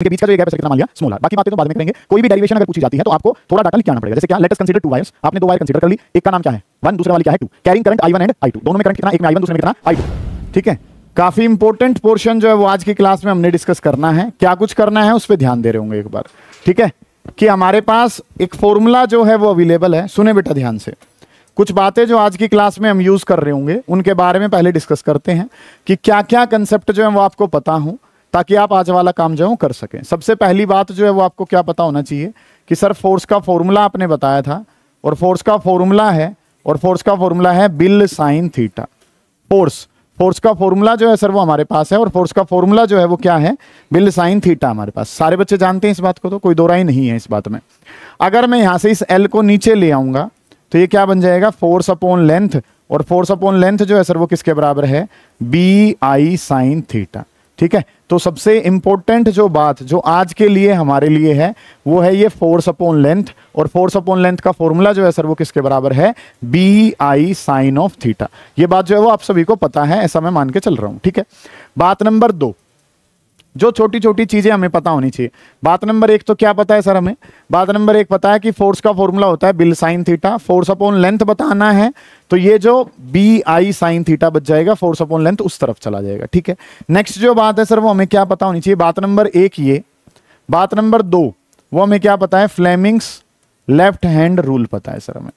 के बीच का जो गैप है कितना मान लिया स्मॉल आर। बाकी बातें तो बाद में करेंगे। कोई भी डेरिवेशन अगर पूछी जाती है तो आपको थोड़ा डाटा लिख आना पड़ेगा। जैसे क्या, late us consider to wires, आपने दो वायर कंसीडर कर ली, एक का नाम क्या है 1, दूसरे वाली क्या है 2, carrying current I1 and I2, दोनों में करंट कितना, एक में I1 दूसरे में कितना I2। ठीक है, काफी इंपॉर्टेंट पोर्शन जो है वो आज की क्लास में हमने डिस्कस करना है। क्या कुछ करना है उस पर ध्यान दे रहे होंगे एक बार। ठीक है, कि हमारे पास एक फॉर्मूला जो है वो अवेलेबल है। सुने बेटा ध्यान से, कुछ बातें जो आज की क्लास में हम यूज कर रहे होंगे उनके बारे में पहले डिस्कस करते हैं कि क्या क्या कंसेप्ट जो है वो आपको पता हो, ताकि आप आज वाला काम जो है कर सकें। सबसे पहली बात जो है वो आपको क्या पता होना चाहिए कि सर फोर्स का फॉर्मूला आपने बताया था, और फोर्स का फॉर्मूला है बिल साइन थीटा। फोर्स का फॉर्मूला जो है सर वो हमारे पास है, और फोर्स का फॉर्मूला जो है वो क्या है, बिल साइन थीटा हमारे पास। सारे बच्चे जानते हैं इस बात को, तो कोई दो राय नहीं है इस बात में। अगर मैं यहां से इस एल को नीचे ले आऊंगा तो ये क्या बन जाएगा, फोर्स अपॉन लेंथ, और फोर्स अपॉन लेंथ जो है सर वो किसके बराबर है, बी आई साइन थीटा। ठीक है, तो सबसे इंपॉर्टेंट जो बात जो आज के लिए हमारे लिए है वो है ये फोर्स अपॉन लेंथ, और फोर्स अपॉन लेंथ का फॉर्मूला जो है सर वो किसके बराबर है, B I sine of theta. ये बात जो है वो आप सभी को पता है, ऐसा मैं मान के चल रहा हूं। ठीक है, बात नंबर 2, जो छोटी छोटी चीजें हमें पता होनी चाहिए। बात नंबर 1 तो क्या पता है सर हमें, बात नंबर 1 पता है कि फोर्स का फॉर्मूला होता है bill sine theta. Force upon length बताना है तो ये जो बी आई साइन थीटा बच जाएगा, फोर्स अपॉन लेंथ उस तरफ चला जाएगा। ठीक है, नेक्स्ट जो बात है सर वो हमें क्या पता होनी चाहिए, बात नंबर 1 ये। बात नंबर 2 वो हमें क्या पता है, फ्लेमिंग्स लेफ्ट हैंड रूल पता है सर हमें।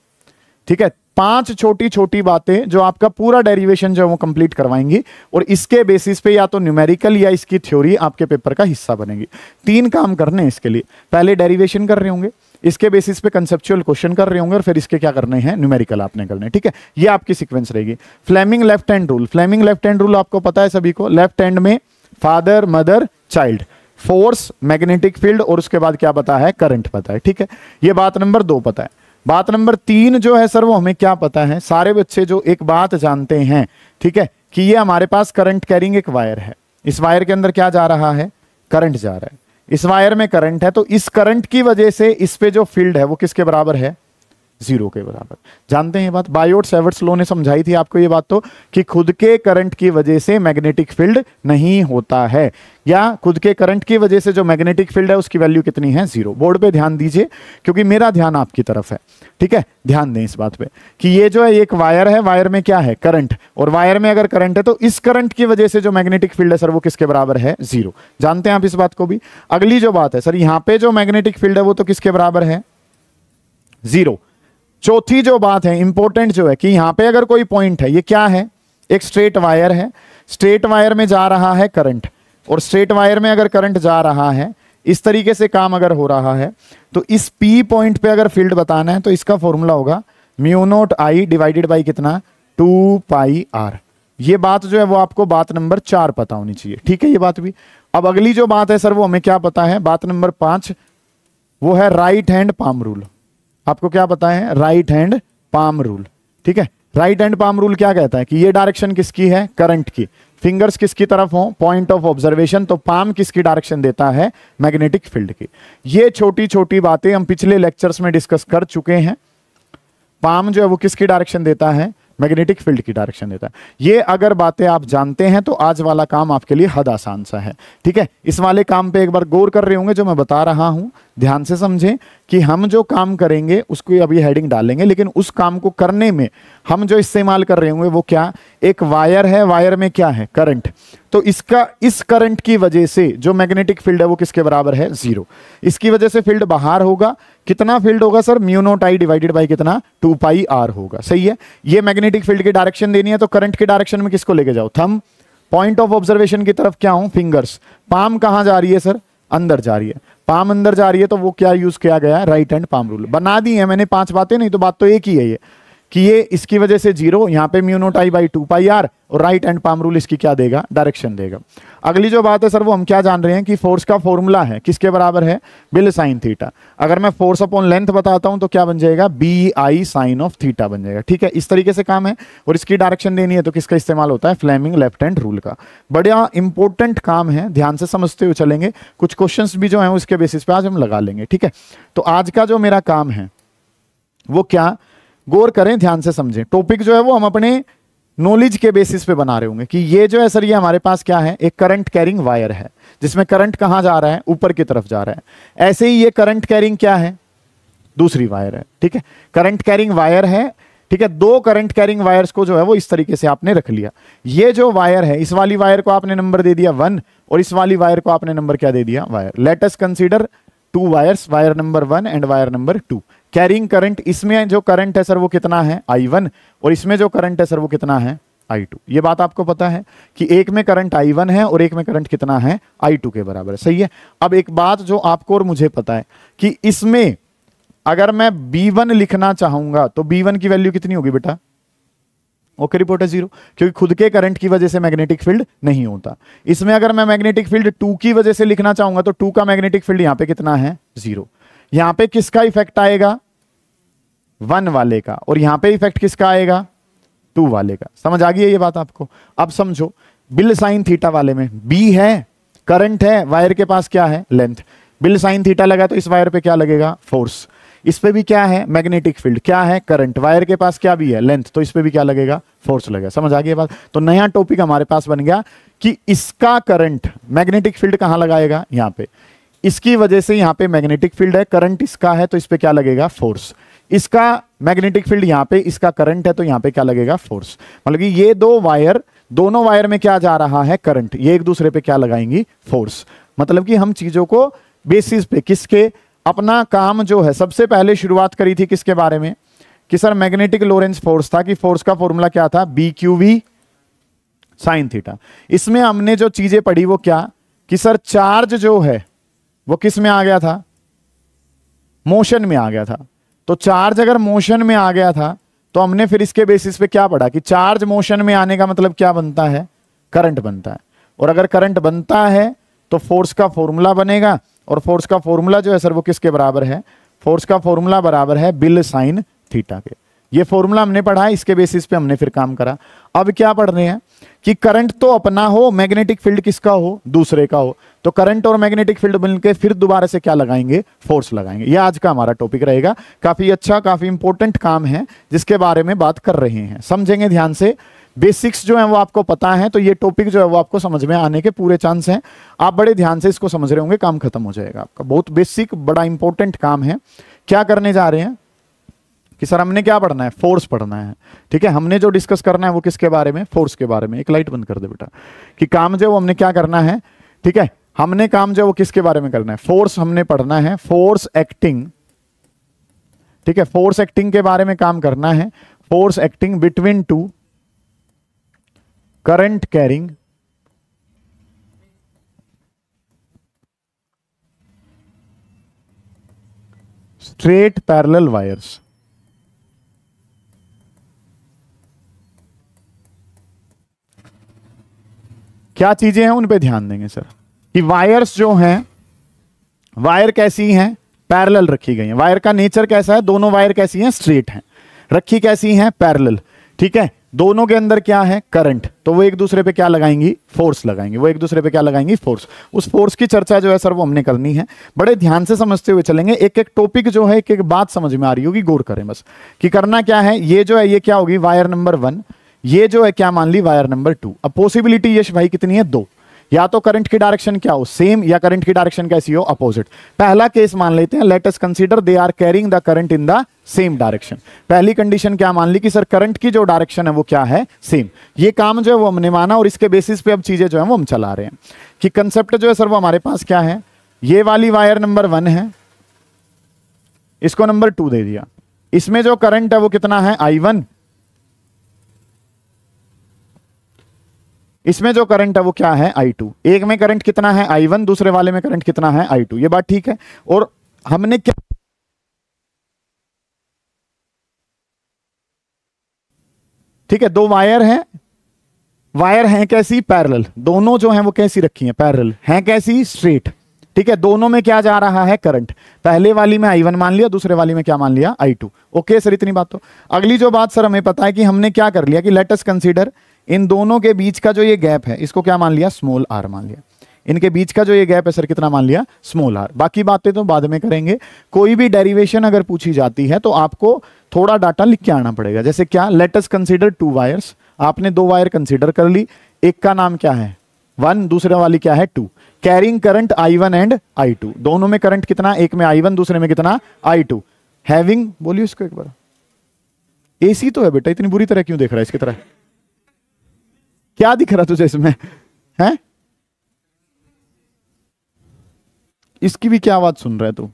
ठीक है, 5 छोटी छोटी बातें जो आपका पूरा डेरिवेशन जो है वो कंप्लीट करवाएंगी, और इसके बेसिस पे या तो न्यूमेरिकल या इसकी थ्योरी आपके पेपर का हिस्सा बनेगी। 3 काम करने हैं इसके लिए, पहले डेरिवेशन कर रहे होंगे, इसके बेसिस पे कंसेप्चुअल क्वेश्चन कर रहे होंगे, और फिर इसके क्या करने हैं, न्यूमेरिकल आपने करने हैं। ठीक है, ये आपकी सीक्वेंस रहेगी। Fleming left hand rule, Fleming left hand rule आपको पता है सभी को, लेफ्ट हैंड में father mother child, force magnetic field, और उसके बाद क्या पता है, करंट पता है। ठीक है, ये बात नंबर 2 पता है। बात नंबर 3 जो है सर वो हमें क्या पता है, सारे बच्चे जो एक बात जानते हैं, ठीक है, कि ये हमारे पास करंट कैरिंग एक वायर है, इस वायर के अंदर क्या जा रहा है, करंट जा रहा है, इस वायर में करंट है, तो इस करंट की वजह से इस पे जो फील्ड है वो किसके बराबर है, 0 के बराबर। जानते हैं ये बात, बायोट-सैवर्ट्स लॉ ने समझाई थी आपको ये बात, तो कि खुद के करंट की वजह से मैग्नेटिक फील्ड नहीं होता है, या खुद के करंट की वजह से जो मैग्नेटिक फील्ड है उसकी वैल्यू कितनी है, 0। बोर्ड पे ध्यान दीजिए क्योंकि मेरा ध्यान आपकी तरफ है। ठीक है, ध्यान दें इस बात पे कि ये जो है एक वायर है, वायर में क्या है, करंट, और वायर में अगर करंट है तो इस करंट की वजह से जो मैग्नेटिक फील्ड है सर वो किसके बराबर है, 0। जानते हैं आप इस बात को भी। अगली जो बात है सर, यहां पे जो मैग्नेटिक फील्ड है वो तो किसके बराबर है, 0। चौथी जो बात है इंपॉर्टेंट जो है कि यहां पे अगर कोई पॉइंट है, ये क्या है, एक स्ट्रेट वायर है, स्ट्रेट वायर में जा रहा है करंट, और स्ट्रेट वायर में अगर करंट जा रहा है, इस तरीके से काम अगर हो रहा है, तो इस P पॉइंट पे अगर फील्ड बताना है तो इसका फॉर्मूला होगा mu naught I divided by कितना, 2 पाई R। ये बात जो है वो आपको बात नंबर 4 पता होनी चाहिए। ठीक है, ये बात भी। अब अगली जो बात है सर वो हमें क्या पता है, बात नंबर 5 वो है राइट हैंड पाम रूल। आपको क्या पता है, राइट हैंड पाम रूल। ठीक है, राइट हैंड पाम रूल क्या कहता है कि ये डायरेक्शन किसकी है, करंट की, फिंगर्स किसकी तरफ हो, पॉइंट ऑफ ऑब्जर्वेशन, तो पाम किसकी डायरेक्शन देता है, मैग्नेटिक फील्ड की। ये छोटी छोटी बातें हम पिछले लेक्चर्स में डिस्कस कर चुके हैं। पाम जो है वो किसकी डायरेक्शन देता है, मैग्नेटिक फील्ड की डायरेक्शन देता है। ये अगर बातें आप जानते हैं तो आज वाला काम आपके लिए हद आसान सा है। ठीक है, इस वाले काम पे एक बार गौर कर रहे होंगे, जो मैं बता रहा हूं ध्यान से समझें कि हम जो काम करेंगे उसको अभी हेडिंग डालेंगे, लेकिन उस काम को करने में हम जो इस्तेमाल कर रहे होंगे वो क्या, एक वायर है, वायर में क्या है, करंट, तो इसका इस करंट की वजह से जो मैग्नेटिक फील्ड है वो किसके बराबर है, 0। इसकी वजह से फील्ड बाहर होगा, कितना फील्ड होगा sir, mu naught I divided by कितना, 2 पाई R होगा। सही है, ये मैग्नेटिक फील्ड की डायरेक्शन देनी है तो करंट की डायरेक्शन में किसको लेके जाओ, थंब, पॉइंट ऑफ ऑब्जर्वेशन की तरफ क्या हूं, फिंगर्स, पाम कहां जा रही है सर, अंदर जा रही है, पाम अंदर जा रही है, तो वो क्या यूज किया गया, राइट हैंड पाम रूल। बना दी है मैंने 5 बातें, नहीं तो बात तो एक ही है ये कि ये इसकी वजह से 0, यहां पे mu naught I by 2 pi R, और राइट हैंड पाम रूल इसकी क्या देगा, डायरेक्शन देगा। अगली जो बात है सर वो हम क्या जान रहे हैं कि फोर्स का फॉर्मूला है किसके बराबर है, बिल साइन थीटा। अगर मैं फोर्स अपॉन लेंथ बताता हूं तो क्या बन जाएगा, B I sine of theta बन जाएगा। ठीक है, इस तरीके से काम है, और इसकी डायरेक्शन देनी है तो किसका इस्तेमाल होता है, फ्लेमिंग लेफ्ट हैंड रूल का। बड़ा इंपॉर्टेंट काम है, ध्यान से समझते हुए चलेंगे, कुछ क्वेश्चंस भी जो है उसके बेसिस पे आज हम लगा लेंगे। ठीक है, तो आज का जो मेरा काम है वो क्या, गौर करें, ध्यान से समझें। टॉपिक जो है वो हम अपने नॉलेज के बेसिस पे बना रहे होंगे कि ये जो है सर, ये हमारे पास क्या है, एक करंट कैरिंग वायर है जिसमें करंट कहां जा रहा है, ऊपर की तरफ जा रहा है। ऐसे ही ये करंट कैरिंग क्या है, दूसरी वायर है। ठीक है, करंट कैरिंग वायर है। ठीक है, दो करंट कैरिंग वायर्स को जो है वो इस तरीके से आपने रख लिया। ये जो वायर है, इस वाली वायर को आपने नंबर दे दिया 1 और इस वाली वायर को आपने नंबर क्या दे दिया, wire. Late us consider 2 wires, wire number 1 and wire number 2। Carrying current, इसमें जो करंट है सर वो कितना है, I1, और इसमें जो करंट है सर वो कितना है, I2। ये बात आपको पता है कि एक में करंट I1 है और एक में करंट कितना है, I2 के बराबर है। सही है। अब एक बात जो आपको और मुझे पता है कि इसमें अगर मैं B1 लिखना चाहूंगा तो B1 की वैल्यू कितनी होगी बेटा, ओके रिपोर्ट है 0, क्योंकि खुद के करंट की वजह से मैग्नेटिक फील्ड नहीं होता। इसमें अगर मैं मैग्नेटिक फील्ड 2 की वजह से लिखना चाहूंगा तो 2 का मैग्नेटिक फील्ड यहां पे कितना है, 0। यहां पे किसका इफेक्ट आएगा, 1 वाले का, और यहां पे इफेक्ट किसका आएगा, 2 वाले का। समझ आ गई है ये बात आपको। अब समझो, बिल साइन थीटा वाले में B है, करंट है, वायर के पास क्या है, लेंथ। बिल साइन थीटा लगा तो इस वायर पे क्या लगेगा, फोर्स। इस पे भी क्या है, मैग्नेटिक फील्ड, क्या है, करंट, वायर के पास क्या भी है, लेंथ, तो इस पे भी क्या लगेगा, फोर्स लगेगा। समझ आ गई बात। तो नया टॉपिक हमारे पास बन गया कि इसका करंट मैग्नेटिक फील्ड कहां लगाएगा, यहां पे। इसकी वजह से यहां पे मैग्नेटिक फील्ड है, करंट इसका है तो इस पे क्या लगेगा, फोर्स। इसका मैग्नेटिक फील्ड यहां पे, इसका करंट है तो यहां पे क्या लगेगा, फोर्स। मतलब कि ये दो वायर, दोनों वायर में क्या जा रहा है, करंट, ये एक दूसरे पे क्या लगाएंगी, फोर्स। मतलब कि हम चीजों को बेसिस पे, किसके, अपना काम जो है, सबसे पहले शुरुआत करी थी किसके बारे में, कि सर मैग्नेटिक लोरेंस फोर्स था, कि फोर्स का फॉर्मूला क्या था, BQV साइन थीटा। इसमें हमने जो चीजें पढ़ी वो क्या, कि सर चार्ज जो है वो किस में आ गया था, मोशन में आ गया था। तो चार्ज अगर मोशन में आ गया था तो हमने फिर इसके बेसिस पे क्या पढ़ा, कि चार्ज मोशन में आने का मतलब क्या बनता है, करंट बनता है। और अगर करंट बनता है तो फोर्स का फॉर्मूला बनेगा, और फोर्स का फॉर्मूला जो है सर वो किसके बराबर है, फोर्स का फॉर्मूला बराबर है बिल साइन थीटा के। ये फॉर्मूला हमने पढ़ा है, इसके बेसिस पे हमने फिर काम करा। अब क्या पढ़ रहे हैं कि करंट तो अपना हो, मैग्नेटिक फील्ड किसका हो, दूसरे का हो। तो करंट और मैग्नेटिक फील्ड मिलकर फिर दोबारा से क्या लगाएंगे, फोर्स लगाएंगे। ये आज का हमारा टॉपिक रहेगा। काफी अच्छा, काफी इंपॉर्टेंट काम है जिसके बारे में बात कर रहे हैं। समझेंगे ध्यान से, बेसिक्स जो है वो आपको पता है, तो ये टॉपिक जो है वो आपको समझ में आने के पूरे चांस हैं। आप बड़े ध्यान से इसको समझ रहे होंगे, काम खत्म हो जाएगा आपका। बहुत बेसिक, बड़ा इंपॉर्टेंट काम है। क्या करने जा रहे हैं कि सर हमने क्या पढ़ना है, फोर्स पढ़ना है। ठीक है, हमने जो डिस्कस करना है वो किसके बारे में, फोर्स के बारे में। एक लाइट बंद कर दे बेटा। कि काम जो हमने क्या करना है, ठीक है, हमने काम जो वो किसके बारे में करना है, फोर्स हमने पढ़ना है, फोर्स एक्टिंग। ठीक है, फोर्स एक्टिंग के बारे में काम करना है। Force acting between two current carrying straight parallel wires. क्या चीजें हैं उन पे ध्यान देंगे सर, कि वायर्स जो हैं, वायर कैसी हैं, पैरेलल रखी गई हैं। वायर का नेचर कैसा है, दोनों वायर कैसी हैं, स्ट्रेट हैं, रखी कैसी हैं, पैरेलल। ठीक है, दोनों के अंदर क्या है, करंट, तो वो एक दूसरे पे क्या लगाएंगी, फोर्स लगाएंगी। वो एक दूसरे पे क्या लगाएंगी, फोर्स। उस फोर्स की चर्चा जो है सर वो हमने करनी है। बड़े ध्यान से समझते हुए चलेंगे। एक एक टॉपिक जो है, एक एक बात समझ में आ रही होगी, गौर करें बस कि करना क्या है। ये जो है ये क्या होगी, वायर नंबर 1, ये जो है क्या मान ली, वायर नंबर 2। अब पॉसिबिलिटी यश भाई कितनी है, 2। या तो करंट की डायरेक्शन क्या हो, सेम, या करंट की डायरेक्शन कैसी हो, अपोजिट। पहला केस मान लेते हैं, let us consider they are carrying the current in the same direction. पहली कंडीशन क्या मान ली, कि सर करंट की जो डायरेक्शन है वो क्या है, सेम। ये काम जो है वो हमने माना, और इसके बेसिस पे अब चीजें जो है वो हम चला रहे हैं। कि कंसेप्ट जो है सर वो हमारे पास क्या है, ये वाली वायर नंबर 1 है, इसको नंबर 2 दे दिया। इसमें जो करंट है वो कितना है, I1। इसमें जो करंट है वो क्या है, I2। एक में करंट कितना है, I1, दूसरे वाले में करंट कितना है, I2। ये बात ठीक है। और हमने क्या, ठीक है, दो वायर हैं, वायर हैं कैसी, पैरेलल। दोनों जो हैं वो कैसी रखी हैं, पैरेलल हैं, कैसी, स्ट्रेट। ठीक है, दोनों में क्या जा रहा है, करंट। पहले वाली में I1 मान लिया, दूसरे वाली में क्या मान लिया, I2। ओके सर, इतनी बात। तो अगली जो बात सर हमें पता है कि हमने क्या कर लिया, कि लेट अस कंसीडर इन दोनों के बीच का जो ये गैप है, इसको क्या मान लिया, स्मॉल r मान लिया। इनके बीच का जो ये गैप है सर कितना मान लिया, स्मॉल r। बाकी बातें तो बाद में करेंगे। कोई भी डेरिवेशन अगर पूछी जाती है तो आपको थोड़ा डाटा लिख के आना पड़ेगा। जैसे क्या, लेट अस कंसीडर 2 वायर्स। आपने दो वायर कंसीडर कर ली, एक का नाम क्या है 1, दूसरे वाली क्या है 2। Carrying current I1 and I2, दोनों में करंट कितना, एक में I1 दूसरे में कितना I2। हैविंग, बोलिए इसको एक बार। एसी तो है बेटा, इतनी बुरी तरह क्यों देख रहा है इसकी तरह, क्या दिख रहा तुझे इसमें है? इसकी भी क्या आवाज सुन रहा है तू?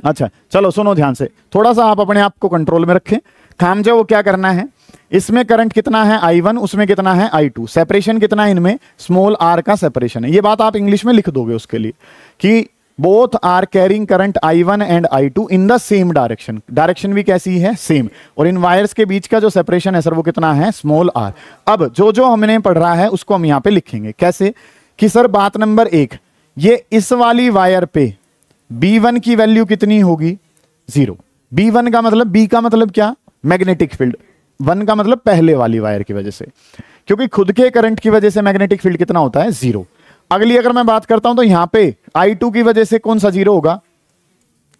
अच्छा चलो सुनो ध्यान से, थोड़ा सा आप अपने आप को कंट्रोल में रखें। काम जो वो क्या करना है, इसमें करंट कितना है I1, उसमें कितना है I2, सेपरेशन कितना है इनमें, स्मॉल r का सेपरेशन है। ये बात आप इंग्लिश में लिख दोगे उसके लिए कि both are carrying current I1 and I2 in the same direction. Direction भी कैसी है, सेम। और इन वायर्स के बीच का जो सेपरेशन है सर वो कितना है, स्मॉल r। अब जो जो हमने पढ़ रहा है उसको हम यहां पे लिखेंगे कैसे कि सर बात नंबर 1, ये इस वाली वायर पे B1 की वैल्यू कितनी होगी, 0। B1 का मतलब, B का मतलब क्या, मैग्नेटिक फील्ड। 1 का मतलब पहले वाली वायर की वजह से, क्योंकि खुद के करंट की वजह से मैग्नेटिक फील्ड कितना होता है, 0। अगली अगर मैं बात करता हूं तो यहां पे I2 की वजह से कौन सा 0 होगा,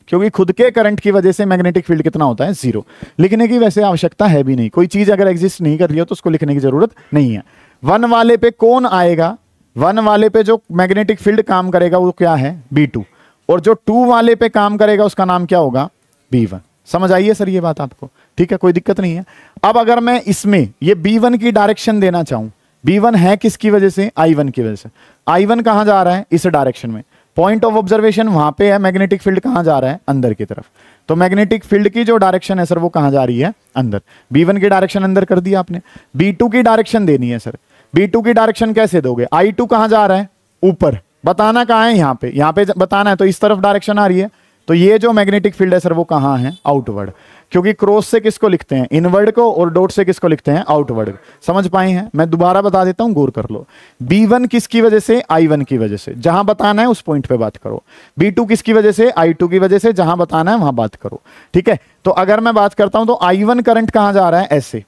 क्योंकि खुद के करंट की वजह से मैग्नेटिक फील्ड कितना होता है, 0। लिखने की वैसे आवश्यकता है भी नहीं, कोई चीज अगर एग्जिस्ट नहीं कर रही हो तो उसको लिखने की जरूरत नहीं है। 1 वाले पे कौन आएगा, 1 वाले पे जो मैग्नेटिक फील्ड काम करेगा वो क्या है, B2। और जो 2 वाले पे काम करेगा उसका नाम क्या होगा, B1। समझ आइए सर ये बात आपको, ठीक है, कोई दिक्कत नहीं है। अब अगर मैं इसमें ये B1 की डायरेक्शन देना चाहूं, B1 है किसकी वजह से, I1 की वजह से। I1 कहां जा रहा है, इस डायरेक्शन में। पॉइंट ऑफ ऑब्जर्वेशन वहां पे है, मैग्नेटिक फील्ड कहां जा रहा है, अंदर की तरफ। तो मैग्नेटिक फील्ड की जो डायरेक्शन है सर वो कहां जा रही है, अंदर। B1 की डायरेक्शन अंदर कर दिया आपने। B2 की डायरेक्शन देनी है सर। B2 की डायरेक्शन कैसे दोगे, I2 कहां जा रहा है, ऊपर। बताना कहां है, यहां पे बताना है, तो इस तरफ डायरेक्शन आ रही है। तो ये जो मैग्नेटिक फील्ड है सर वो कहां है, आउटवर्ड। क्योंकि क्रॉस से किसको लिखते हैं, इनवर्ड को, और डॉट से किसको लिखते हैं, आउटवर्ड। समझ पाए हैं? मैं दोबारा बता देता हूं, गौर कर लो। B1 किसकी वजह से, I1 की वजह से, जहां बताना है उस पॉइंट पे बात करो। B2 किसकी वजह से, I2 की वजह से, जहां बताना है वहां बात करो, ठीक है। तो अगर मैं बात करता हूं तो I1 करंट कहां जा रहा है, ऐसे,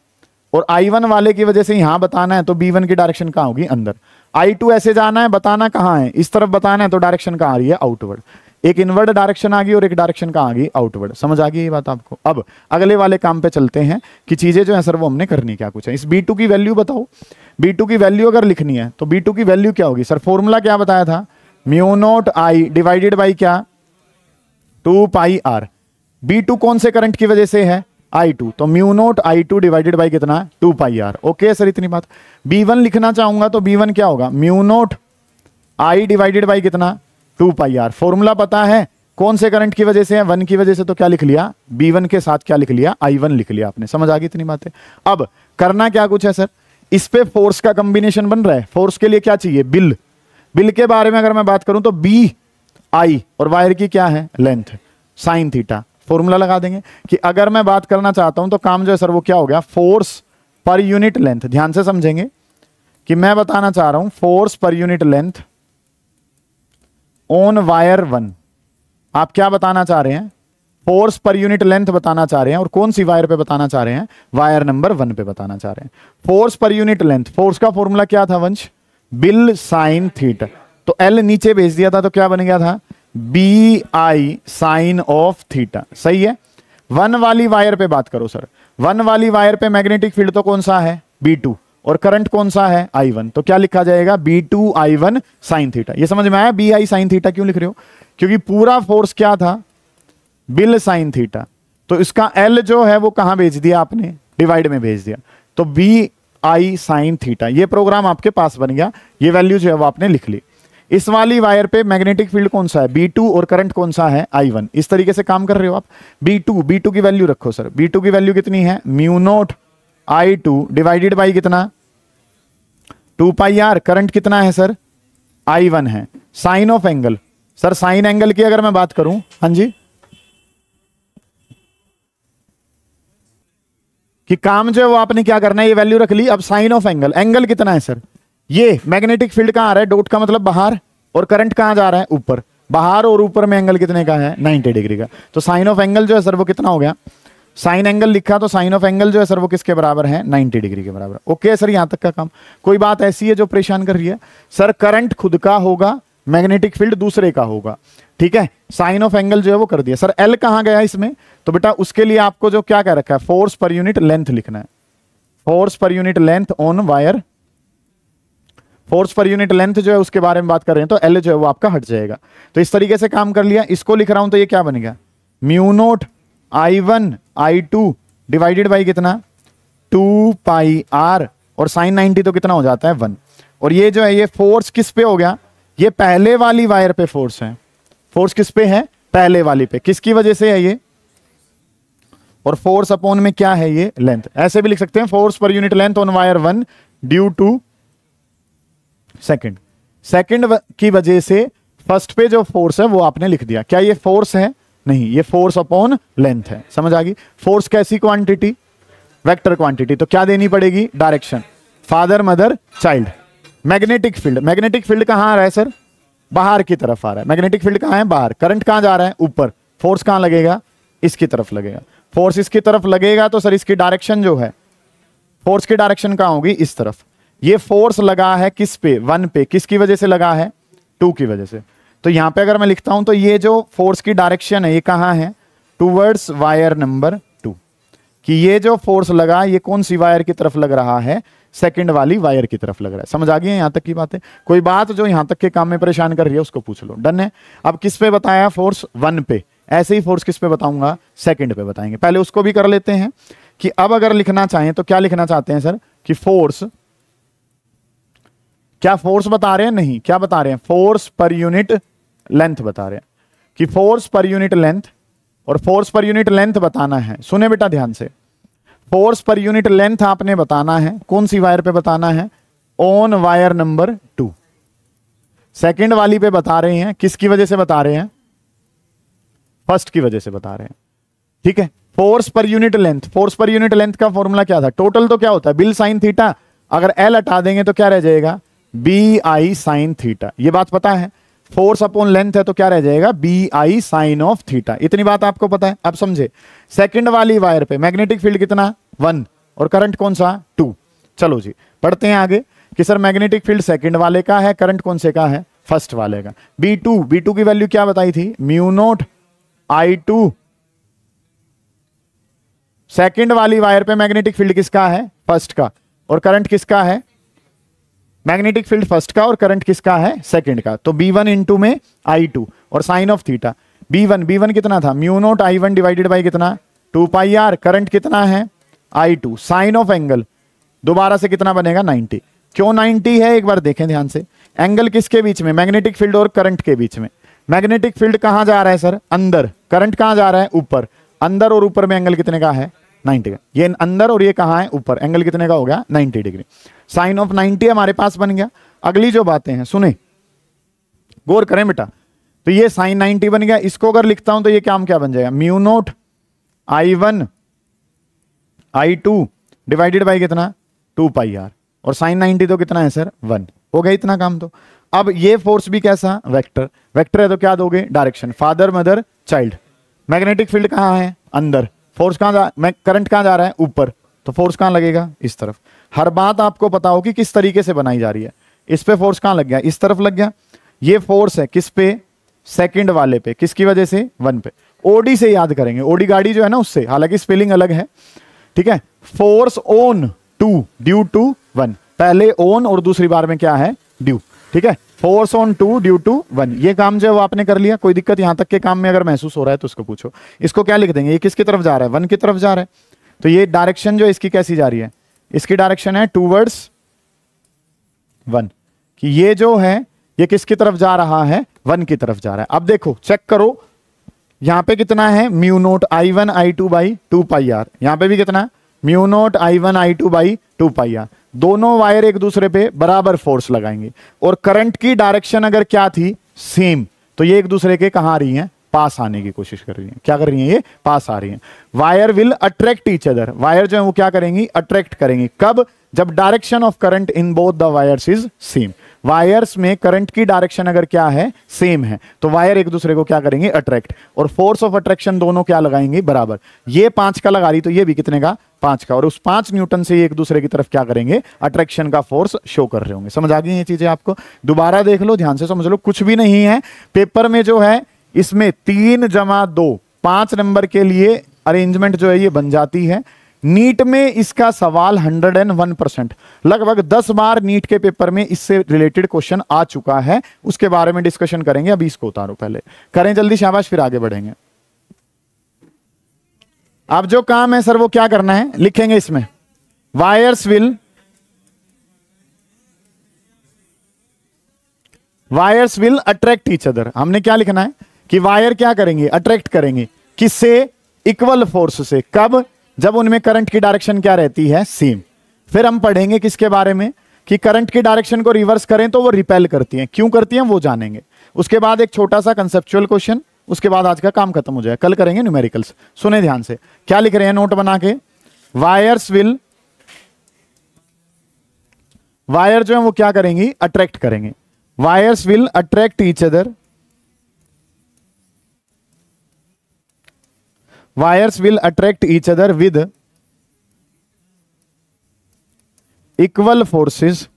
और I1 वाले की वजह से यहां बताना है तो B1 की डायरेक्शन कहां होगी, अंदर। I2 ऐसे जाना है, बताना कहां है, इस तरफ बताना है, तो डायरेक्शन कहां आ रही है, आउटवर्ड। एक इनवर्ड डायरेक्शन आ गई और एक डायरेक्शन कहां आ गई, आउटवर्ड। समझ आ गई ये बात आपको? अब अगले वाले काम पे चलते हैं कि चीजें जो है सर वो हमने करनी क्या कुछ है। इस B2 की वैल्यू बताओ। B2 की वैल्यू अगर लिखनी है तो B2 की वैल्यू क्या होगी सर, फॉर्मूला क्या बताया था, μ0 I डिवाइडेड बाई क्या, 2 पाई r। B2 कौन से करंट की वजह से है, I2, तो μ0 I2 डिवाइडेड बाई कितना, 2 पाई r। ओके सर, इतनी बात। B1 लिखना चाहूंगा तो B1 क्या होगा, μ0 I डिवाइडेड बाई कितना, 2 पाई r। फॉर्मूला पता है कौन से करंट की वजह से है, 1 की वजह से, तो क्या लिख लिया, B1 के साथ क्या लिख लिया, I1 लिख लिया आपने। समझ आ गई इतनी बात है? अब करना क्या कुछ है सर, इस पे फोर्स का कॉम्बिनेशन बन रहा है। फोर्स के लिए क्या चाहिए, बिल। बिल के बारे में अगर मैं बात करूं तो BI और वायर की क्या है, लेंथ, साइन थीटा। फॉर्मूला लगा देंगे कि अगर मैं बात करना चाहता हूं तो काम जो है सर वो क्या हो गया, फोर्स पर यूनिट लेंथ। ध्यान से समझेंगे कि मैं बताना चाह रहा हूं फोर्स पर यूनिट लेंथ ऑन वायर 1। आप क्या बताना चाह रहे हैं, फोर्स पर यूनिट लेंथ बताना चाह रहे हैं, और कौन सी वायर पे बताना चाह रहे हैं, वायर नंबर 1 पे बताना चाह रहे हैं। फोर्स पर यूनिट लेंथ, फोर्स का फॉर्मूला क्या था वंश, बिल साइन थीटा। तो एल नीचे भेज दिया था तो क्या बन गया था, BI साइन ऑफ थीटा। सही है। 1 वाली वायर पे बात करो सर, 1 वाली वायर पे मैग्नेटिक फील्ड तो कौन सा है, B2, और करंट कौन सा है, I1। तो क्या लिखा जाएगा, B2 I1 साइन थीटा। ये समझ में आया, BI साइन थीटा क्यों लिख रहे हो, क्योंकि पूरा फोर्स क्या था, बिल साइन थीटा। तो इसका L जो है वो कहां भेज दिया आपने, डिवाइड में भेज दिया, तो BI साइन थीटा। ये प्रोग्राम आपके पास बन गया, ये वैल्यू जो है वो आपने लिख ली। इस वाली वायर पे मैग्नेटिक फील्ड कौन सा है, B2, और करंट कौन सा है, I1। इस तरीके से काम कर रहे हो आप। B2 की वैल्यू रखो सर, B2 की वैल्यू कितनी है, μ0 I2 डिवाइडेड बाई कितना, 2 पाई r। करंट कितना है सर, I1 है। Sine of angle, sir sine angle की अगर मैं बात करूं, हाँ जी, कि काम जो है वो आपने क्या करना है, ये वैल्यू रख ली। अब साइन ऑफ एंगल, एंगल कितना है सर, ये मैग्नेटिक फील्ड कहां आ रहा है, डॉट का मतलब बाहर, और करंट कहां जा रहा है, ऊपर। बाहर और ऊपर में एंगल कितने का है, 90 डिग्री का। तो साइन ऑफ एंगल जो है सर वो कितना हो गया, साइन एंगल लिखा तो साइन ऑफ एंगल जो है सर वो किसके बराबर है, 90 डिग्री के बराबर। ओके सर, यहां तक का काम। कोई बात ऐसी है जो परेशान कर रही है, सर करंट खुद का होगा, मैग्नेटिक फील्ड दूसरे का होगा, ठीक है। साइन ऑफ एंगल जो है वो कर दिया। सर L कहां गया इसमें, तो बेटा उसके लिए आपको जो क्या कह रखा है, फोर्स पर यूनिट लेंथ लिखना है। फोर्स पर unit length on wire, force पर यूनिट लेंथ जो है उसके बारे में बात कर रहे हैं, तो एल जो है वो आपका हट जाएगा। तो इस तरीके से काम कर लिया। इसको लिख रहा हूं तो ये क्या बन गया, mu naught I1 I2 divided by कितना 2 पाई आर, और साइन 90 तो कितना हो जाता है 1। और ये जो है ये फोर्स किस पे हो गया, ये पहले वाली वायर पे फोर्स है। फोर्स किस पे है, पहले वाली पे। किसकी वजह से है ये, और फोर्स अपॉन में क्या है ये लेंथ। ऐसे भी लिख सकते हैं फोर्स पर unit length on wire 1 due to second, second की वजह से फर्स्ट पे जो फोर्स है वो आपने लिख दिया। क्या ये फोर्स है, नहीं, ये फोर्स अपॉन लेंथ है। समझ आ गई। फोर्स कैसी क्वांटिटी, वेक्टर क्वांटिटी, तो क्या देनी पड़ेगी, direction, father mother child. Magnetic field, magnetic field कहां आ रहा है सर, बाहर की तरफ आ रहा है। मैग्नेटिक फील्ड कहां है, बाहर। करंट कहां जा रहा है, ऊपर। फोर्स कहां लगेगा, इसकी तरफ लगेगा। फोर्स इसकी तरफ लगेगा तो सर इसकी डायरेक्शन जो है, फोर्स की डायरेक्शन कहां होगी, इस तरफ। ये फोर्स लगा है किस पे, 1 पे। किसकी वजह से लगा है, 2 की वजह से। तो यहां पे अगर मैं लिखता हूं तो ये जो फोर्स की डायरेक्शन है ये कहां है, टूवर्ड्स वायर नंबर 2। कि ये जो फोर्स लगा ये कौन सी वायर की तरफ लग रहा है, सेकंड वाली वायर की तरफ लग रहा है। समझ आ गई है यहां तक की बात है। कोई बात जो यहां तक के काम में परेशान कर रही है उसको पूछ लो। डन है। अब किस पे बताया, फोर्स 1 पे। ऐसे ही फोर्स किस पे बताऊंगा, सेकंड पे बताएंगे। पहले उसको भी कर लेते हैं कि अब अगर लिखना चाहें तो क्या लिखना चाहते हैं सर, कि फोर्स, क्या फोर्स बता रहे हैं, नहीं, क्या बता रहे हैं, फोर्स पर यूनिट लेंथ बता रहे हैं। कि फोर्स पर यूनिट लेंथ, और फोर्स पर यूनिट लेंथ बताना है। सुने बेटा ध्यान से, फोर्स पर यूनिट लेंथ आपने बताना है। कौन सी वायर पे बताना है, ऑन वायर नंबर 2। सेकंड वाली पे बता रहे हैं, किसकी वजह से बता रहे हैं, फर्स्ट की वजह से बता रहे हैं। ठीक है। फोर्स पर यूनिट लेंथ, फोर्स पर यूनिट लेंथ का फॉर्मूला क्या था, टोटल तो क्या होता है, बिल साइन थीटा। अगर एल हटा देंगे तो क्या रह जाएगा, बी आई साइन थीटा। ये बात पता है। फोर्स अपॉन लेंथ है तो क्या रह जाएगा, B I sine of theta. इतनी बात आपको पता है। अब समझे, सेकंड वाली वायर पे मैग्नेटिक फील्ड कितना, 1, और करंट कौन सा, 2। चलो जी पढ़ते हैं आगे कि सर मैग्नेटिक फील्ड सेकंड वाले का है, करंट कौन से का है, फर्स्ट वाले का। B2 की वैल्यू क्या बताई थी, म्यू नोट I2। सेकंड वाली वायर पे मैग्नेटिक फील्ड किसका है, फर्स्ट का, और करंट किसका है, मैग्नेटिक फील्ड फर्स्ट का और करंट किसका है, सेकंड का। तो B1 इंटू में I2 और साइन ऑफ थीटा। B1 कितना था, mu naught I1 divided by कितना 2 पाई आर। करंट कितना है I2, साइन ऑफ एंगल दोबारा से कितना बनेगा 90। क्यों 90 है, एक बार देखें ध्यान से। एंगल किसके बीच में, मैग्नेटिक फील्ड और करंट के बीच में। मैग्नेटिक फील्ड कहां जा रहा है सर, अंदर। करंट कहां जा रहा है, ऊपर। अंदर और ऊपर में एंगल कितने का है, 90 का। ये अंदर और ये कहां है, ऊपर। एंगल कितने का हो गया, 90 डिग्री। साइन ऑफ 90 हमारे पास बन गया। अगली जो बातें हैं सुने, गौर करें बेटा। तो ये साइन 90 बन गया। इसको अगर लिखता हूं तो ये क्या बन जाएगा, mu naught I1 I2 divided by कितना 2 पाई आर, और साइन 90 तो कितना है सर, 1। हो गया इतना काम। तो अब ये फोर्स भी कैसा, वेक्टर। वेक्टर है तो क्या दोगे, direction, father mother child. Magnetic field कहां है, अंदर। फोर्स करंट कहां जा रहा है, ऊपर। तो फोर्स कहां लगेगा, इस तरफ। हर बात आपको पता हो कि किस तरीके से बनाई जा रही है। इस पे फोर्स कहां लग गया, इस तरफ लग गया। ये फोर्स है किस पे, सेकंड वाले पे। किसकी वजह से, 1 पे। ओडी से याद करेंगे, ओडी गाड़ी जो है ना उससे, हालांकि स्पेलिंग अलग है। ठीक है। Force on 2 due to 1। पहले ऑन और दूसरी बार में क्या है, ड्यू। ठीक है। Force on 2 due to 1। ये काम जो है वो आपने कर लिया। कोई दिक्कत यहां तक के काम में अगर महसूस हो रहा है तो उसको पूछो। इसको क्या लिख देंगे, ये किसकी तरफ जा रहा है, 1 की तरफ जा रहा है। तो ये डायरेक्शन जो इसकी कैसी जा रही है, इसकी डायरेक्शन है टूवर्ड्स 1। कि ये जो है ये किसकी तरफ जा रहा है, 1 की तरफ जा रहा है। अब देखो चेक करो, यहां पे कितना है, mu naught I1 I2 by 2 pi R. यहां पे भी कितना, mu naught I1 I2 by 2 pi R. दोनों वायर एक दूसरे पे बराबर फोर्स लगाएंगे। और करंट की डायरेक्शन अगर क्या थी, सेम, तो ये एक दूसरे के कहां आ रही हैं, पास आने की कोशिश कर रही हैं। क्या कर रही हैं, ये पास आ रही हैं। Wire will attract each other. Wire जो है वो क्या करेंगी, अट्रैक्ट करेंगी। कब, जब direction of current in both the wires is same. Wires में करंट की डायरेक्शन अगर क्या है, सेम है, तो वायर एक दूसरे को क्या करेंगे, अट्रैक्ट। और फोर्स ऑफ अट्रैक्शन दोनों क्या लगाएंगे, बराबर। ये 5 का लगा रही तो ये भी कितने का, 5 का। और उस 5 न्यूटन से ये एक दूसरे की तरफ क्या करेंगे, अट्रैक्शन का फोर्स शो कर रहे होंगे। समझ आ गई ये चीजें आपको। दोबारा देख लो, ध्यान से समझ लो, कुछ भी नहीं है पेपर में जो है। इसमें 3 जमा 2 5 नंबर के लिए अरेंजमेंट जो है ये बन जाती है। नीट में इसका सवाल 101%, लगभग 10 बार नीट के पेपर में इससे रिलेटेड क्वेश्चन आ चुका है, उसके बारे में डिस्कशन करेंगे। अभी इसको उतारो, पहले करें जल्दी, शाबाश, फिर आगे बढ़ेंगे। अब जो काम है सर वो क्या करना है, लिखेंगे इसमें wires will attract each other. हमने क्या लिखना है कि वायर क्या करेंगे, अट्रैक्ट करेंगे, किससे, इक्वल फोर्स से। कब, जब उनमें करंट की डायरेक्शन क्या रहती है, सेम। फिर हम पढ़ेंगे किसके बारे में कि करंट की डायरेक्शन को रिवर्स करें तो वो रिपेल करती हैं, क्यों करती हैं वो जानेंगे। उसके बाद एक छोटा सा कंसेप्चुअल क्वेश्चन, उसके बाद आज का काम खत्म हो जाए, कल करेंगे न्यूमेरिकल्स। सुने ध्यान से, क्या लिख रहे हैं नोट बना के, वायर जो है वो क्या करेंगी, अट्रैक्ट करेंगे। Wires will attract each other, wires will attract each other with equal forces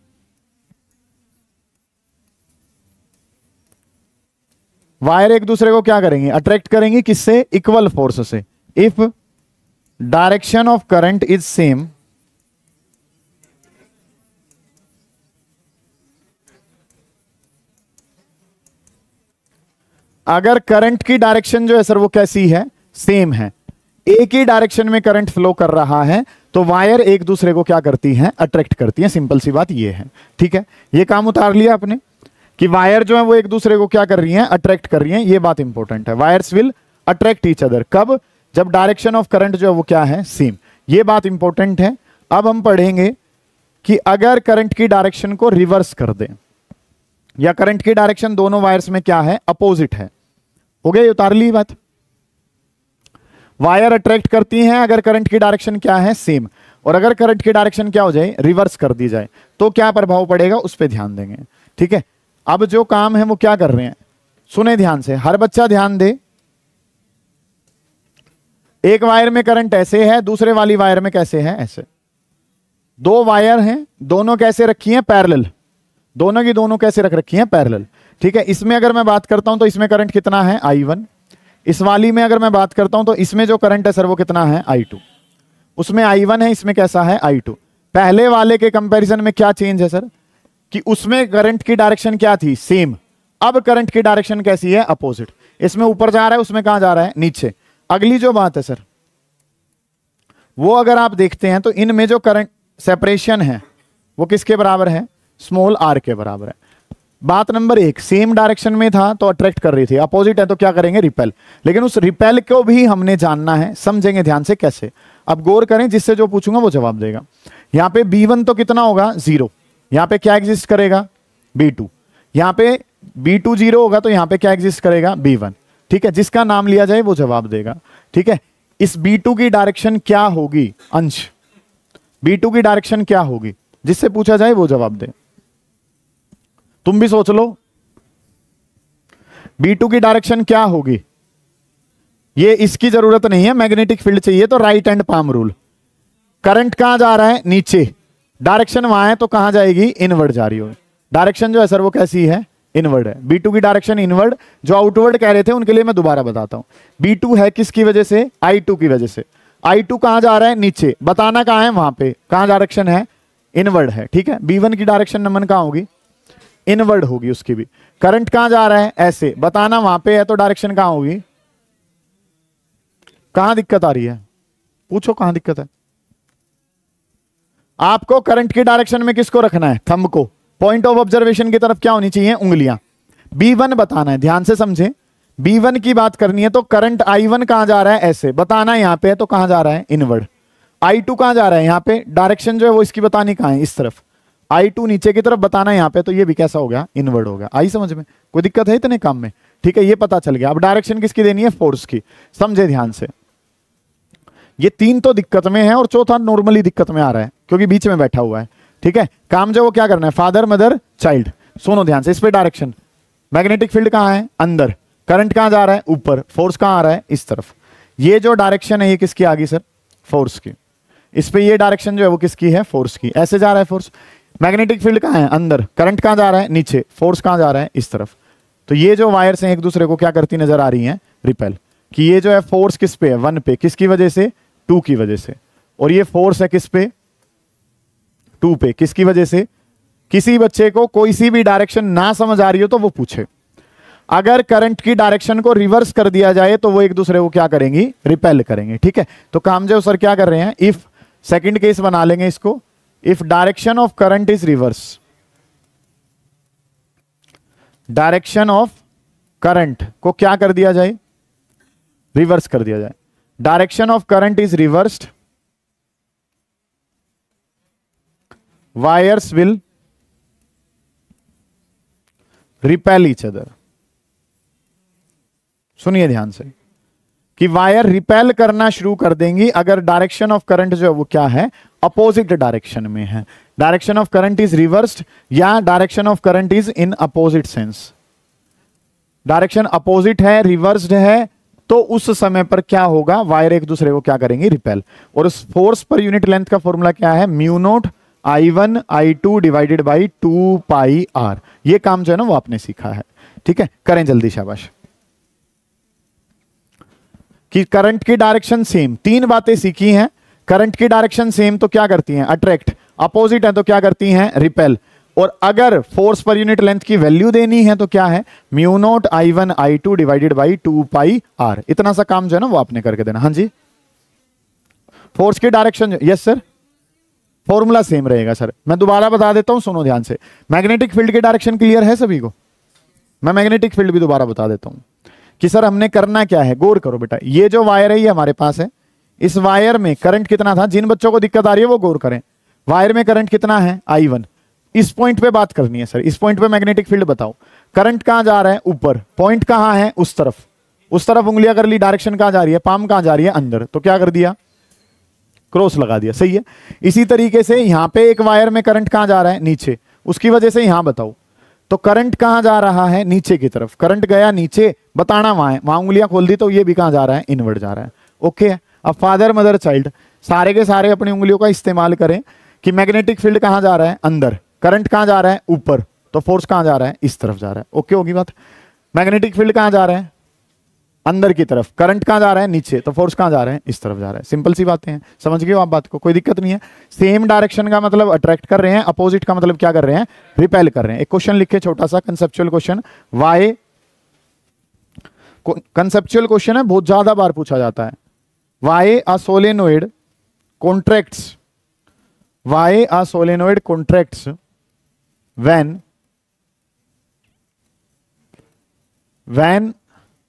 wire एक दूसरे को क्या करेंगे, अट्रैक्ट करेंगे, किससे, इक्वल फोर्स से। If direction of current is same, अगर करंट की डायरेक्शन जो है सर वो कैसी है, सेम है, एक ही डायरेक्शन में करंट फ्लो कर रहा है, तो वायर एक दूसरे को क्या करती हैं, अट्रैक्ट करती हैं। सिंपल सी बात ये है, ठीक है। ये काम उतार लिया आपने कि वायर जो है वो एक दूसरे को क्या कर रही हैं, अट्रैक्ट कर रही हैं। ये बात इंपॉर्टेंट है, wires will attract each other, कब, जब डायरेक्शन ऑफ करंट जो है वो क्या है, सेम। ये बात इंपॉर्टेंट है। अब हम पढ़ेंगे कि अगर करंट की डायरेक्शन को रिवर्स कर दें, या करंट की डायरेक्शन दोनों वायर्स में क्या है, अपोजिट है। हो गया, ये उतार ली बात। वायर अट्रैक्ट करती हैं अगर करंट की डायरेक्शन क्या है, सेम, और अगर करंट की डायरेक्शन क्या हो जाए, रिवर्स कर दी जाए, तो क्या प्रभाव पड़ेगा, उस पर ध्यान देंगे, ठीक है। अब जो काम है वो क्या कर रहे हैं, सुने ध्यान से, हर बच्चा ध्यान दे। एक वायर में करंट ऐसे है, दूसरे वाली वायर में कैसे है, ऐसे। दो वायर हैं, दोनों कैसे रखी हैं, पैरेलल, दोनों की दोनों कैसे रख रखी हैं, पैरेलल, ठीक है। इसमें अगर मैं बात करता हूं तो इसमें करंट कितना है, I1। इस वाली में अगर मैं बात करता हूं तो इसमें जो करंट है सर वो कितना है, I2। उसमें I1 है, इसमें कैसा है, I2। पहले वाले के कंपैरिजन में क्या चेंज है सर, कि उसमें करंट की डायरेक्शन क्या थी, सेम। अब करंट की डायरेक्शन कैसी है, अपोजिट। इसमें ऊपर जा रहा है, उसमें कहां जा रहा है, नीचे। अगली जो बात है सर वो अगर आप देखते हैं तो इनमें जो करंट सेपरेशन है वो किसके बराबर है, स्मॉल r के बराबर है। बात नंबर एक, सेम डायरेक्शन में था तो अट्रैक्ट कर रही थी, अपोजिट है तो क्या करेंगे, रिपेल। लेकिन उस रिपेल को भी हमने जानना है, समझेंगे ध्यान से कैसे। अब गौर करें, जिससे जो पूछूंगा वो जवाब देगा। यहां पे B1 तो कितना होगा, 0। यहां पे क्या एग्जिस्ट करेगा, B2। यहां पे B2 0 होगा तो यहां पे क्या एग्जिस्ट करेगा, B1, ठीक है। जिसका नाम लिया जाए वो जवाब देगा, ठीक है। इस B2 की डायरेक्शन क्या होगी, अंश, B2 की डायरेक्शन क्या होगी, जिससे पूछा जाए वो जवाब दे। तुम भी सोच लो, B2 की डायरेक्शन क्या होगी। ये इसकी जरूरत नहीं है, मैग्नेटिक फील्ड चाहिए तो right hand palm rule. Current कहां जा रहा है, नीचे, डायरेक्शन वहां है तो कहां जाएगी, इनवर्ड जा रही होगी। डायरेक्शन जो है सर वो कैसी है, इनवर्ड है। B2 की डायरेक्शन इनवर्ड, जो आउटवर्ड कह रहे थे उनके लिए मैं दोबारा बताता हूं। B2 है किसकी वजह से, I2 की वजह से। I2 कहां जा रहा है, नीचे, बताना कहां है, वहां पे, कहां डायरेक्शन है, इनवर्ड है, ठीक है। B1 की डायरेक्शन नमन कहां होगी, इनवर्ड होगी उसकी भी। करंट कहां जा रहा है, ऐसे, बताना वहां पे है तो डायरेक्शन कहां होगी। कहां दिक्कत आ रही है, पूछो कहां दिक्कत है। आपको करंट की डायरेक्शन में किसको रखना है, थंब को। पॉइंट ऑफ ऑब्जर्वेशन की तरफ क्या होनी चाहिए, उंगलियां। B1 बताना है, ध्यान से समझें। B1 की बात करनी है तो करंट I1 कहां जा रहा है, ऐसे, बताना यहां पे है तो कहां जा रहा है, इनवर्ड। I2 कहां जा रहा है, यहां पे, डायरेक्शन जो है वो इसकी बतानी कहां है, इस तरफ। I2 नीचे की तरफ बताना यहां पे, तो ये भी कैसा हो गया, इनवर्ड हो गया। आई समझ में, कोई दिक्कत है इतने काम में, ठीक है। ये पता चल गया। अब डायरेक्शन किसकी देनी है, फोर्स की, समझे ध्यान से। ये तीन तो दिक्कत में है और चौथा नॉर्मली दिक्कत में आ रहा है क्योंकि बीच में बैठा हुआ है, ठीक है। काम जो वो क्या करना है, फादर मदर चाइल्ड। सुनो ध्यान से, इस पे डायरेक्शन, मैग्नेटिक फील्ड कहां है, अंदर, करंट कहां जा रहा है, ऊपर, फोर्स कहां आ रहा है, इस तरफ। ये जो डायरेक्शन है ये किसकी आ गई सर, फोर्स की। इस पे ये डायरेक्शन जो है वो किसकी है, फोर्स की, ऐसे जा रहा है फोर्स। मैग्नेटिक फील्ड कहां है, अंदर, करंट कहां जा रहा है, नीचे, फोर्स कहां जा रहा है, इस तरफ। तो ये जो वायर्स हैं एक दूसरे को क्या करती नजर आ रही हैं, रिपेल। कि ये जो है फोर्स किस पे है, 1 पे, किसकी वजह से, 2 की वजह से। और ये फोर्स है किस पे, 2 पे। किसकी वजह से? किसी बच्चे को कोई सी भी डायरेक्शन ना समझ आ रही हो तो वो पूछे। अगर करंट की डायरेक्शन को रिवर्स कर दिया जाए तो वो एक दूसरे को क्या करेंगी, रिपेल करेंगे। ठीक है, तो कामदेव सर क्या कर रहे हैं, इफ सेकंड केस बना लेंगे इसको, if direction of current is reverse, direction of current को क्या कर दिया जाए, रिवर्स कर दिया जाए। Direction of current is reversed, wires will repel each other. सुनिए ध्यान से कि वायर रिपेल करना शुरू कर देंगी अगर डायरेक्शन ऑफ करंट जो है वो क्या है, अपोजिट डायरेक्शन में है। Direction of current is reversed या direction of current is in opposite sense. Direction opposite है, रिवर्स्ड है, तो उस समय पर क्या होगा, वायर एक दूसरे को क्या करेंगे, रिपेल। और उस फोर्स पर यूनिट लेंथ का फॉर्मूला क्या है, mu naught I1 I2 divided by 2 pi R. ये काम जो है ना वो आपने सीखा है। ठीक है, करें जल्दी, शाबाश। कि करंट की डायरेक्शन सेम, 3 बातें सीखी हैं। करंट की डायरेक्शन सेम तो क्या करती हैं, अट्रैक्ट। अपोजिट है तो क्या करती हैं, रिपेल। और अगर फोर्स पर यूनिट लेंथ की वैल्यू देनी है तो क्या है, mu naught I1 I2 divided by 2 pi R. इतना सा काम जो है ना वो आपने करके देना। हाँ जी, फोर्स की direction, yes sir, formula same रहेगा सर। मैं दोबारा बता देता हूं, सुनो ध्यान से। मैग्नेटिक फील्ड की डायरेक्शन क्लियर है सभी को? मैं मैग्नेटिक फील्ड भी दोबारा बता देता हूं कि सर हमने करना क्या है। गौर करो बेटा, ये जो वायर है ये हमारे पास है, इस वायर में करंट कितना था, जिन बच्चों को दिक्कत आ रही है वो गौर करें। वायर में करंट कितना है, I1। इस पॉइंट पे बात करनी है सर, इस पॉइंट पे मैग्नेटिक फील्ड बताओ। करंट कहां जा रहा है, ऊपर। पॉइंट कहां है, उस तरफ। उस तरफ उंगलियां कर ली, डायरेक्शन कहां जा रही है, पाम कहां जा रही है, अंदर। तो क्या कर दिया, क्रॉस लगा दिया। सही है। इसी तरीके से यहां पे एक वायर में करंट कहां जा रहा है, नीचे। उसकी वजह से यहां बताओ, तो करंट कहां जा रहा है, नीचे की तरफ। करंट गया नीचे, बताना वहां है, वहां उंगलियां खोल दी तो ये भी कहां जा रहा है, इनवर्ड जा रहा है। ओके। अब फादर मदर चाइल्ड सारे के सारे अपनी उंगलियों का इस्तेमाल करें कि मैग्नेटिक फील्ड कहां जा रहा है, अंदर। करंट कहां जा रहा है, ऊपर। तो फोर्स कहां जा रहा है, इस तरफ जा रहा है। ओके होगी बात। मैग्नेटिक फील्ड कहां जा रहा है, अंदर की तरफ। करंट कहां जा रहा है, नीचे। तो फोर्स कहां जा रहा है, इस तरफ जा रहा है। सिंपल सी बातें हैं, समझ गए हो आप बात को, कोई दिक्कत नहीं है। सेम डायरेक्शन का मतलब अट्रैक्ट कर रहे हैं, अपोजिट का मतलब क्या कर रहे हैं, रिपेल कर रहे हैं। एक क्वेश्चन लिखे, छोटा सा conceptual question. Why conceptual question है, बहुत ज्यादा बार पूछा जाता है। Why a solenoid contracts, why a solenoid contracts when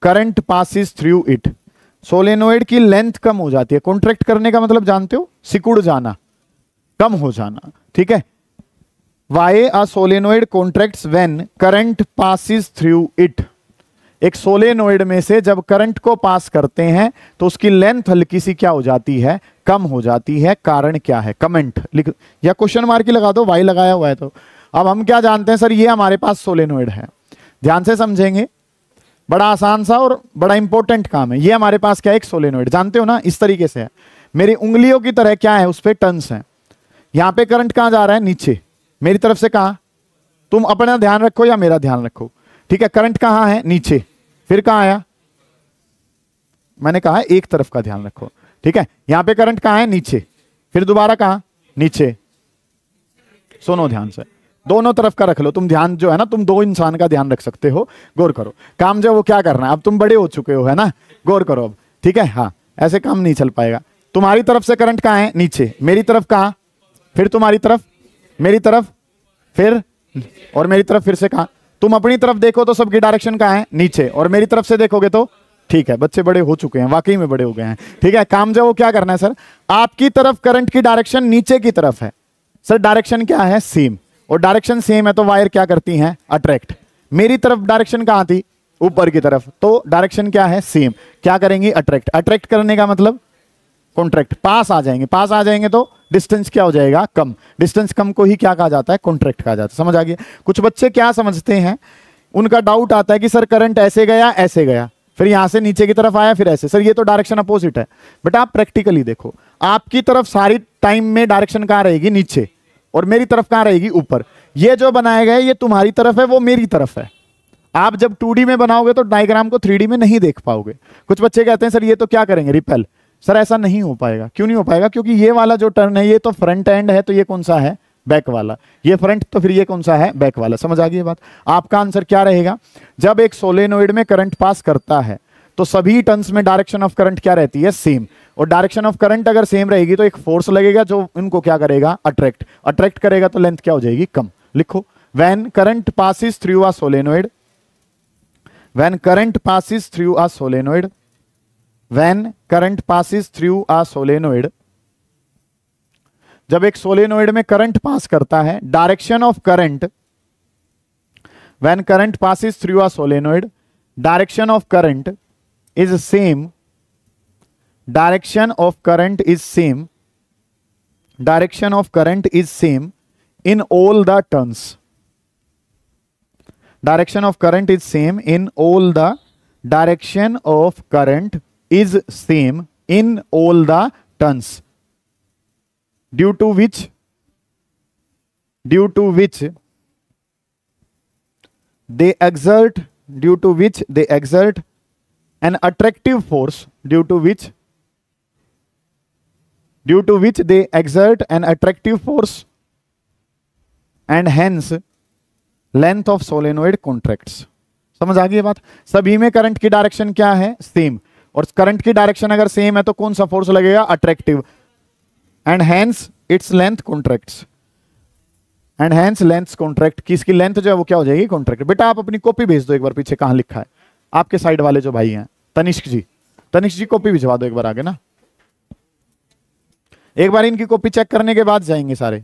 current passes through it. Solenoid की लेंथ कम हो जाती है। कॉन्ट्रैक्ट करने का मतलब जानते हो, सिकुड़ जाना, कम हो जाना। ठीक है, why a solenoid contracts when current passes through it. एक सोलेनोइड में से जब करंट को पास करते हैं तो उसकी लेंथ हल्की सी क्या हो जाती है, कम हो जाती है। कारण क्या है, कमेंट लिख या क्वेश्चन मार्क ही लगा दो, वाई लगाया हुआ है तो। अब हम क्या जानते हैं सर, ये हमारे पास सोलेनोइड है। ध्यान से समझेंगे, बड़ा आसान सा और बड़ा इंपॉर्टेंट काम है। ये हमारे पास क्या है, एक सोलेनोइड, जानते हो ना, इस तरीके से है। मेरी उंगलियों की तरह क्या है, उस पर टर्न्स हैं। यहां पे करंट कहां जा रहा है, नीचे। मेरी तरफ से कहां, तुम अपना ध्यान रखो या मेरा ध्यान रखो। ठीक है, करंट कहां है, नीचे। फिर कहां आया, मैंने कहा एक तरफ का ध्यान रखो। ठीक है, यहां पे करंट कहां है, नीचे। फिर दोबारा कहां, नीचे। सुनो ध्यान से, दोनों तरफ का रख लो। तुम ध्यान जो है ना, तुम 2 इंसान का ध्यान रख सकते हो। गौर करो, काम जो वो क्या करना है, अब तुम बड़े हो चुके हो, है ना। गौर करो अब, ठीक है। हाँ, ऐसे काम नहीं चल पाएगा। तुम्हारी तरफ से करंट कहां है, नीचे। मेरी तरफ कहां, फिर तुम्हारी तरफ, मेरी तरफ, फिर और मेरी तरफ, फिर से कहां। तुम अपनी तरफ देखो तो सबकी डायरेक्शन कहां है, नीचे। और मेरी तरफ से देखोगे तो ठीक है, बच्चे बड़े हो चुके हैं, वाकई में बड़े हो गए हैं। ठीक है, काम जो वो क्या करना है सर, आपकी तरफ करंट की डायरेक्शन नीचे की तरफ है सर। डायरेक्शन क्या है, सेम। और डायरेक्शन सेम है तो वायर क्या करती हैं, अट्रैक्ट। मेरी तरफ डायरेक्शन कहां थी, ऊपर की तरफ, तो डायरेक्शन क्या है, सेम। क्या करेंगी, अट्रैक्ट। अट्रैक्ट करने का मतलब कॉन्ट्रैक्ट, पास आ जाएंगे। पास आ जाएंगे तो डिस्टेंस क्या हो जाएगा, कम। डिस्टेंस कम को ही क्या कहा जाता है, कॉन्ट्रैक्ट कहा जाता है। समझ आ गया। कुछ बच्चे क्या समझते हैं, उनका डाउट आता है कि सर करंट ऐसे गया, ऐसे गया, फिर यहां से नीचे की तरफ आया, फिर ऐसे। सर ये तो डायरेक्शन अपोजिट है। बट आप प्रैक्टिकली देखो, आपकी तरफ सारी टाइम में डायरेक्शन कहां रहेगी, नीचे। और मेरी तरफ कहां रहेगी, ऊपर। ये जो बनाया गया है ये तुम्हारी तरफ है, वो मेरी तरफ है। आप जब 2D में बनाओगे तो डायग्राम को 3D में नहीं देख पाओगे। कुछ बच्चे कहते हैं सर ये तो क्या करेंगे, रिपेल। सर ऐसा नहीं हो पाएगा। क्यों नहीं हो पाएगा? क्योंकि ये वाला जो टर्न है ये तो फ्रंट एंड है, तो ये कौन सा है? बैक वाला। ये फ्रंट, तो फिर ये कौन सा है? बैक वाला। समझ आ गई ये बात? आपका आंसर क्या रहेगा? जब एक सोलेनोइड में करंट पास करता है तो सभी टर्न्स में डायरेक्शन ऑफ करंट क्या रहती है? सेम। और डायरेक्शन ऑफ करंट अगर सेम रहेगी तो एक फोर्स लगेगा जो इनको क्या करेगा? अट्रैक्ट करेगा, तो लेंथ क्या हो जाएगी? कम। लिखो, when current passes through a solenoid, when current passes through a solenoid, when current passes through a solenoid, जब एक सोलेनोइड में करंट पास करता है, direction of current, when current passes through a solenoid, direction of current is same, direction of current is same, direction of current is same in all the turns, direction of current is same in all the, direction of current is same in all the turns, due to which they exert an attractive force, due to which they exert an attractive force, and hence length of solenoid contracts. समझ आ गई ये बात? सभी में current की direction क्या है? Same. और करंट की डायरेक्शन अगर सेम है तो कौन सा फोर्स लगेगा? Attractive. And hence its length contracts, and hence length contract की, इसकी लेंथ जो है वो क्या हो जाएगी? कॉन्ट्रैक्ट। बेटा आप अपनी कॉपी भेज दो एक बार, पीछे कहां लिखा है आपके साइड वाले जो भाई हैं, तनिष्क जी कॉपी भिजवा दो एक बार आगे ना। एक बार इनकी कॉपी चेक करने के बाद जाएंगे सारे।